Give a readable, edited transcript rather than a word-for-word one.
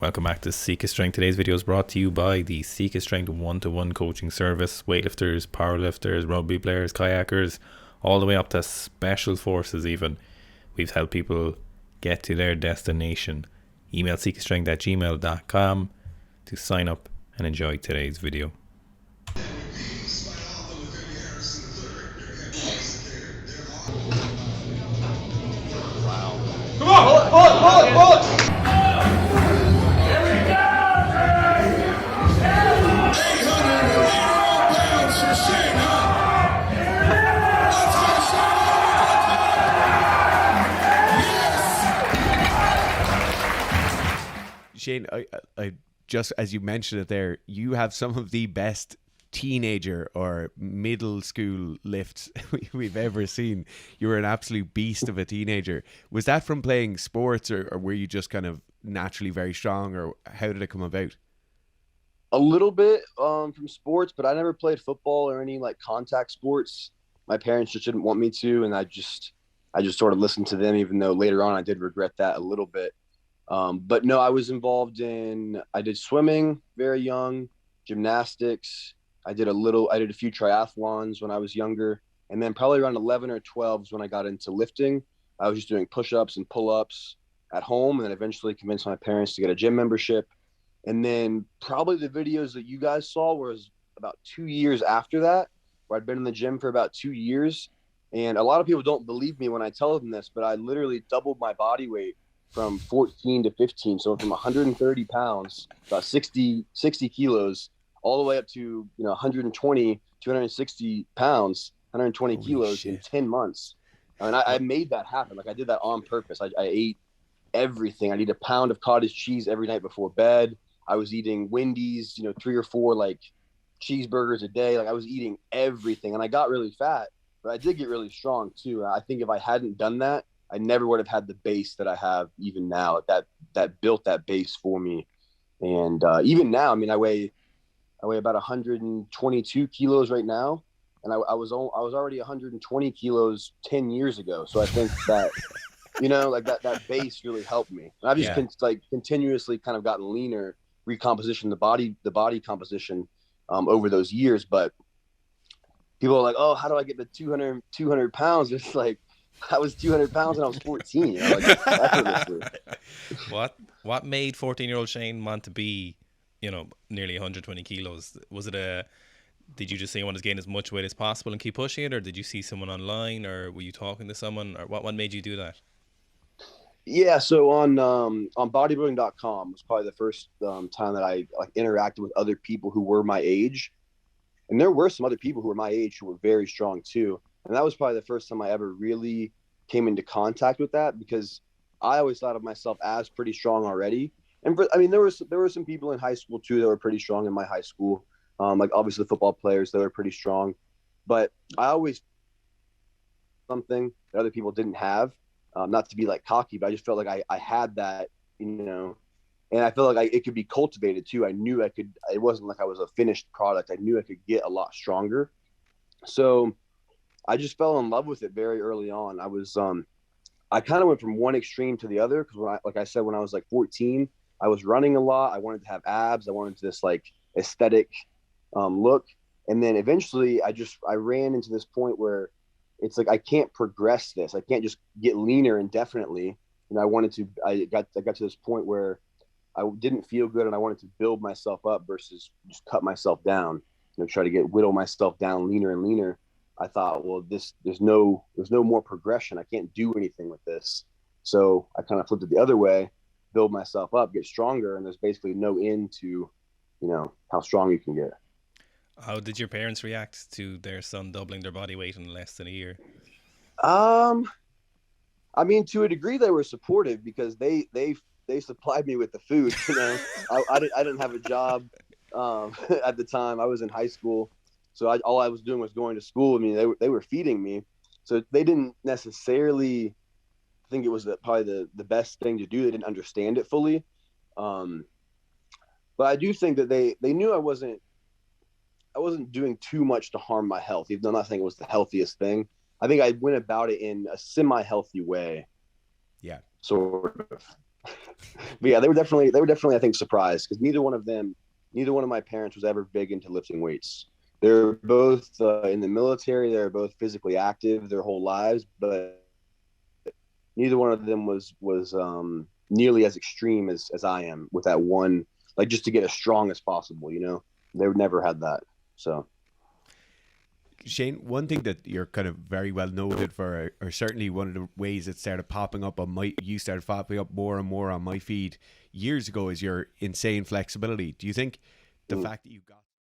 Welcome back to Seek a Strength. Today's video is brought to you by the Seek a Strength one-to-one coaching service. Weightlifters, powerlifters, rugby players, kayakers, all the way up to special forces even. We've helped people get to their destination. Email seekastrength@gmail.com to sign up and enjoy today's video. Come on! Pull it! Shane, I just as you mentioned it there, you have some of the best teenager or middle school lifts we've ever seen. You were an absolute beast of a teenager. Was that from playing sports, or were you just kind of naturally very strong, or how did it come about? A little bit from sports, but I never played football or any like contact sports. My parents just didn't want me to, and I just sort of listened to them, even though later on I did regret that a little bit. But no, I was involved I did swimming very young, gymnastics. I did a few triathlons when I was younger. And then probably around 11 or 12 is when I got into lifting. I was just doing push-ups and pull-ups at home, and then eventually convinced my parents to get a gym membership. And then probably the videos that you guys saw was about 2 years after that, where I'd been in the gym for about 2 years. And a lot of people don't believe me when I tell them this, but I literally doubled my body weight from 14 to 15. So from 130 pounds, about 60 kilos, all the way up to 120, 260 pounds, 120 Holy kilos shit. in 10 months. I mean, I made that happen. Like, I did that on purpose. I ate everything. I'd eat a pound of cottage cheese every night before bed. I was eating Wendy's, 3 or 4 like cheeseburgers a day. Like, I was eating everything, and I got really fat, but I did get really strong too. I think if I hadn't done that, I never would have had the base that I have even now. That built that base for me. And even now, I mean, I weigh about 122 kilos right now, and I was already 120 kilos 10 years ago. So I think that like that base really helped me. And I've just continuously kind of gotten leaner, recomposition the body composition over those years. But people are like, oh, how do I get to 200 pounds? It's like, I was 200 pounds when I was 14, like effortlessly. What made 14-year-old Shane want to be, nearly 120 kilos? Did you just say you wanted to gain as much weight as possible and keep pushing it, or did you see someone online, or were you talking to someone, or what made you do that? Yeah, so on bodybuilding.com was probably the first time that I like interacted with other people who were my age. And there were some other people who were my age who were very strong too. And that was probably the first time I ever really came into contact with that, because I always thought of myself as pretty strong already. And there were some people in high school too that were pretty strong in my high school. Like obviously the football players, they were pretty strong. But I always something that other people didn't have. Not to be like cocky, but I just felt like I had that, and I felt like it could be cultivated too. I knew I could. It wasn't like I was a finished product. I knew I could get a lot stronger. So I just fell in love with it very early on. I kind of went from one extreme to the other, because like I said, when I was like 14, I was running a lot. I wanted to have abs. I wanted this like aesthetic look. And then eventually I ran into this point where it's like, I can't progress this. I can't just get leaner indefinitely. And I got to this point where I didn't feel good, and I wanted to build myself up versus just cut myself down, try to whittle myself down leaner and leaner. I thought, well, there's no more progression. I can't do anything with this. So I kind of flipped it the other way, build myself up, get stronger. And there's basically no end to, how strong you can get. How did your parents react to their son doubling their body weight in less than a year? I mean, to a degree, they were supportive, because they supplied me with the food. I didn't have a job at the time. I was in high school, so all I was doing was going to school. I mean, they were feeding me, so they didn't necessarily think it was probably the best thing to do. They didn't understand it fully, but I do think that they knew I wasn't doing too much to harm my health, even though I'm not saying it was the healthiest thing. I think I went about it in a semi-healthy way. Yeah. Sort of. But yeah, they were definitely, I think, surprised because neither one of my parents was ever big into lifting weights. They're both in the military. They're both physically active their whole lives, but neither one of them was nearly as extreme as I am with that one, like just to get as strong as possible. They never had that. So Shane, one thing that you're kind of very well noted for, or certainly one of the ways it started popping up you started popping up more and more on my feed years ago, is your insane flexibility. Do you think the fact that you got